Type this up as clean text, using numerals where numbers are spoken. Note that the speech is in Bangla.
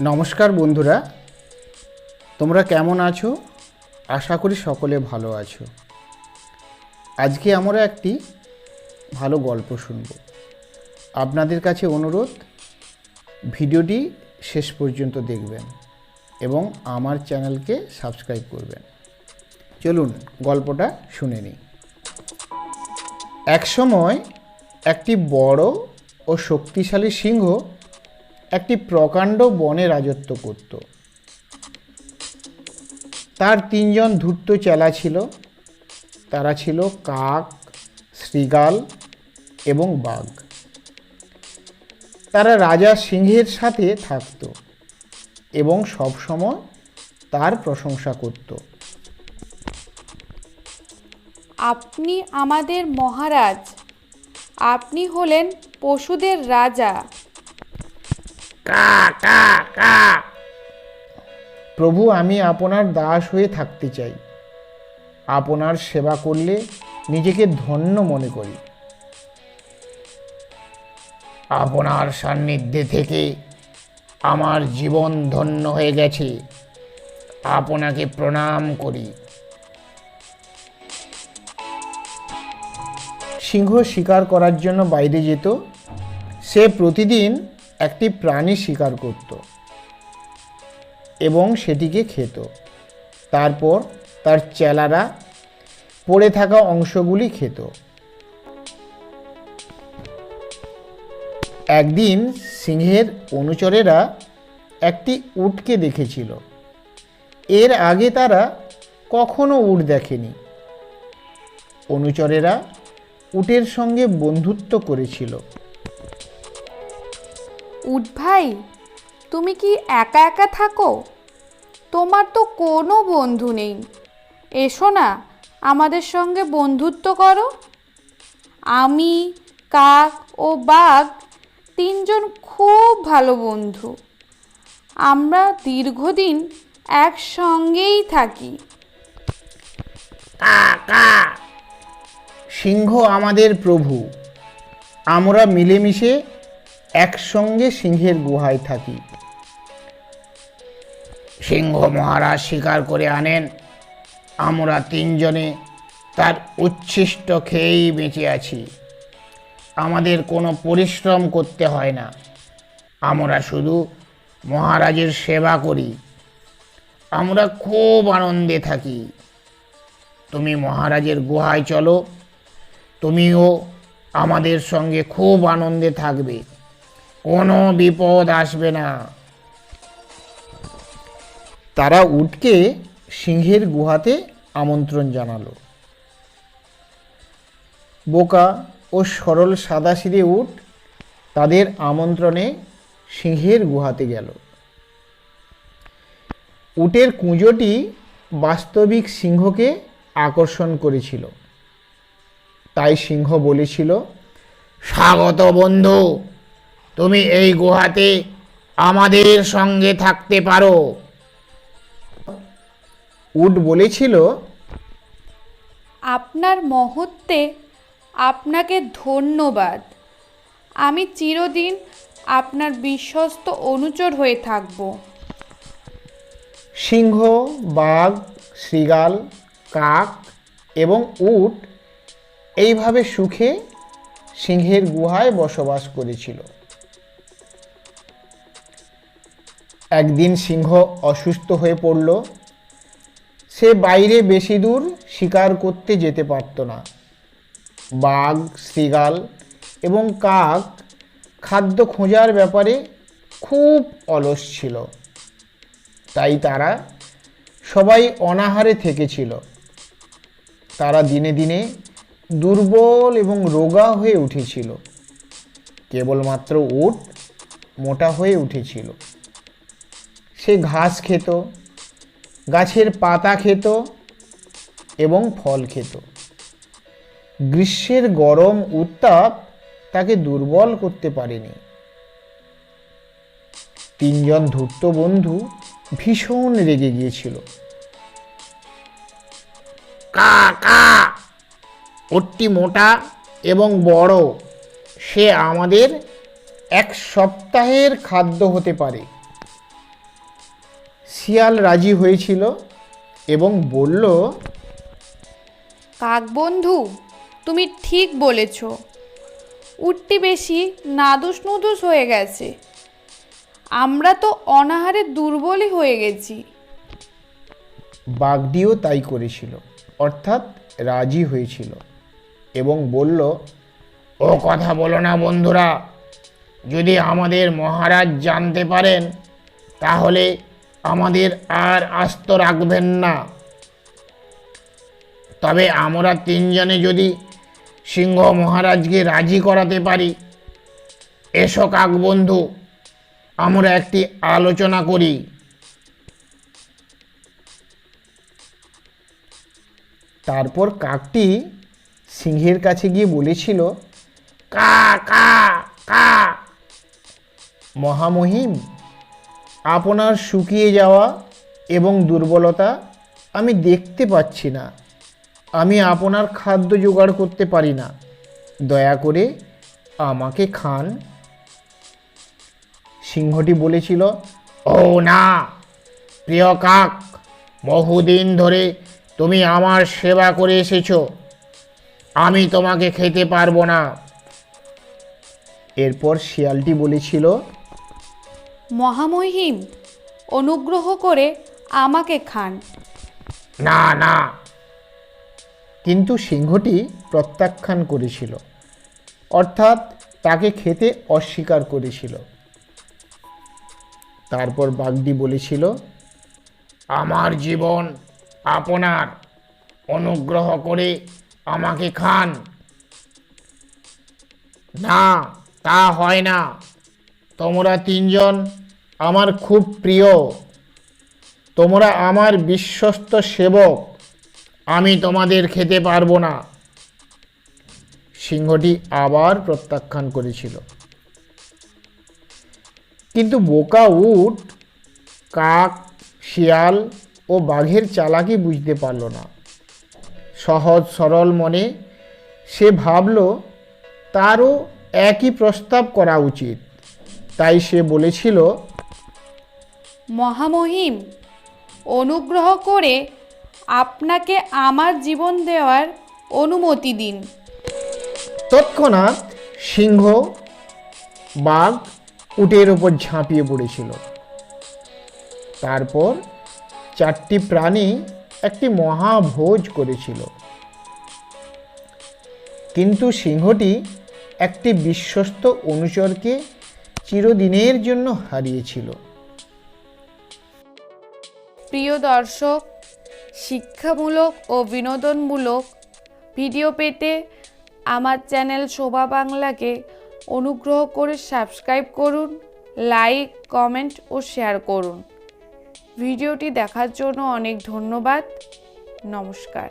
নমস্কার বন্ধুরা, তোমরা কেমন আছো? আশা করি সকলে ভালো আছো। আজকে আমরা একটি ভালো গল্প শুনব। আপনাদের কাছে অনুরোধ, ভিডিওটি শেষ পর্যন্ত দেখবেন এবং আমার চ্যানেলকে সাবস্ক্রাইব করবেন। চলুন গল্পটা শুনে নিই। একসময় একটি বড় ও শক্তিশালী সিংহ একটি প্রকাণ্ড বনে রাজত্ব করত। তার তিনজন ধূর্ত চেলা ছিল। তারা ছিল কাক, শৃগাল এবং বাঘ। তারা রাজা সিংহের সাথে থাকত এবং সবসময় তার প্রশংসা করত। আপনি আমাদের মহারাজ, আপনি হলেন পশুদের রাজা। কা কা কা। প্রভু, আমি আপনার দাস হয়ে থাকতে চাই। আপনার সেবা করলে নিজেকে ধন্য মনে করি। আপনার সান্নিধ্যে থেকে আমার জীবন ধন্য হয়ে গেছে। আপনাকে প্রণাম করি। সিংহ শিকার করার জন্য বাইরে যেত। সে প্রতিদিন একটি প্রাণী শিকার করত এবং সেটিকে খেত। তারপর তার চেলারা পড়ে থাকা অংশগুলি খেত। একদিন সিংহের অনুচরেরা একটি উটকে দেখেছিল। এর আগে তারা কখনো উট দেখেনি। অনুচরেরা উটের সঙ্গে বন্ধুত্ব করেছিল। উট ভাই, তুমি কি একা একা থাকো? তোমার তো কোনো বন্ধু নেই। এসো না, আমাদের সঙ্গে বন্ধুত্ব করো। আমি, কাক ও বাঘ তিনজন খুব ভালো বন্ধু। আমরা দীর্ঘদিন একসঙ্গেই থাকি। সিংহ আমাদের প্রভু। আমরা মিলেমিশে একসঙ্গে সিংহের গুহায় থাকি। সিংহ মহারাজ শিকার করে আনেন। আমরা তিনজনে তার উচ্ছিষ্ট খেয়েই বেঁচে আছি। আমাদের কোনো পরিশ্রম করতে হয় না। আমরা শুধু মহারাজের সেবা করি। আমরা খুব আনন্দে থাকি। তুমি মহারাজের গুহায় চলো। তুমিও আমাদের সঙ্গে খুব আনন্দে থাকবে। কোনো বিপদ আসবে না। তারা উটকে সিংহের গুহাতে আমন্ত্রণ জানালো। বোকা ও সরল সাদাসিধে উট তাদের আমন্ত্রণে সিংহের গুহাতে গেল। উটের কুঁজোটি বাস্তবিক সিংহকে আকর্ষণ করেছিল। তাই সিংহ বলেছিল, স্বাগত বন্ধু, তুমি এই গুহাতে আমাদের সঙ্গে থাকতে পারো। উট বলেছিল, আপনার মহত্বে আপনাকে ধন্যবাদ। আমি চিরদিন আপনার বিশ্বস্ত অনুচর হয়ে থাকব। সিংহ, বাঘ, শৃগাল, কাক এবং উট এইভাবে সুখে সিংহের গুহায় বসবাস করেছিল। একদিন সিংহ অসুস্থ হয়ে পড়ল। সে বাইরে বেশি দূর শিকার করতে যেতে পারত না। বাঘ, শৃগাল এবং কাক খাদ্য খোঁজার ব্যাপারে খুব অলস ছিল। তাই তারা সবাই অনাহারে থেকেছিল। তারা দিনে দিনে দুর্বল এবং রোগা হয়ে উঠেছিল। কেবলমাত্র উট মোটা হয়ে উঠেছিল। সে ঘাস খেত, গাছের পাতা খেত এবং ফল খেত। গ্রীষ্মের গরম উত্তাপ তাকে দুর্বল করতে পারেনি। তিনজন ধূর্ত বন্ধু ভীষণ রেগে গিয়েছিল। কা কা, উটটি মোটা এবং বড়, সে আমাদের 1 সপ্তাহের খাদ্য হতে পারে। শিয়াল রাজি হয়েছিল এবং বলল, কাকবন্ধু, তুমি ঠিক বলেছ। উটটি বেশি নাদুস নুদুস হয়ে গেছে। আমরা তো অনাহারে দুর্বলই হয়ে গেছি। বাঘটিও তাই করেছিল, অর্থাৎ রাজি হয়েছিল এবং বলল, ও কথা বলো না বন্ধুরা, যদি আমাদের মহারাজ জানতে পারেন তাহলে আমাদের আর আস্ত রাখবেন না। তবে আমরা 3জনে যদি সিংহ মহারাজকে রাজি করাতে পারি, এসো কাকবন্ধু, আমরা একটি আলোচনা করি। তারপর কাকটি সিংহের কাছে গিয়ে বলেছিল, কা কা কা, মহামহিম, আপনার শুকিয়ে যাওয়া এবং দুর্বলতা আমি দেখতে পাচ্ছি না। আমি আপনার খাদ্য জোগাড় করতে পারি না। দয়া করে আমাকে খান। সিংহটি বলেছিল, ও না প্রিয় কাক, বহুদিন ধরে তুমি আমার সেবা করে এসেছো, আমি তোমাকে খেতে পারবো না। এরপর শিয়ালটি বলেছিল, মহামহিম, অনুগ্রহ করে আমাকে খান। না না। কিন্তু সিংহটি প্রত্যাখ্যান করেছিল, অর্থাৎ তাকে খেতে অস্বীকার করেছিল। তারপর বাঘটি বলেছিল, আমার জীবন আপনার, অনুগ্রহ করে আমাকে খান। না, তা হয় না। তোমরা 3জন আমার খুব প্রিয়, তোমরা আমার বিশ্বস্ত সেবক, আমি তোমাদের খেতে পারবো না। সিংহটি আবার প্রত্যাখ্যান করেছিল। কিন্তু বোকা উট কাক, শিয়াল ও বাঘের চালাকি বুঝতে পারল না। সহজ সরল মনে সে ভাবল তারও একই প্রস্তাব করা উচিত। তাই সে বলেছিল, মহামহিম, অনুগ্রহ করে আপনাকে আমার জীবন দেওয়ার অনুমতি দিন। তৎক্ষণাৎ সিংহ বাঘ উটের ওপর ঝাঁপিয়ে পড়েছিল। তারপর 4টি প্রাণী একটি মহাভোজ করেছিল। কিন্তু সিংহটি একটি বিশ্বস্ত অনুচরকে চিরদিনের জন্য হারিয়েছিল। প্রিয় দর্শক, শিক্ষামূলক ও বিনোদনমূলক ভিডিও পেতে আমার চ্যানেল শোভা বাংলাকে অনুগ্রহ করে সাবস্ক্রাইব করুন, লাইক, কমেন্ট ও শেয়ার করুন। ভিডিওটি দেখার জন্য অনেক ধন্যবাদ। নমস্কার।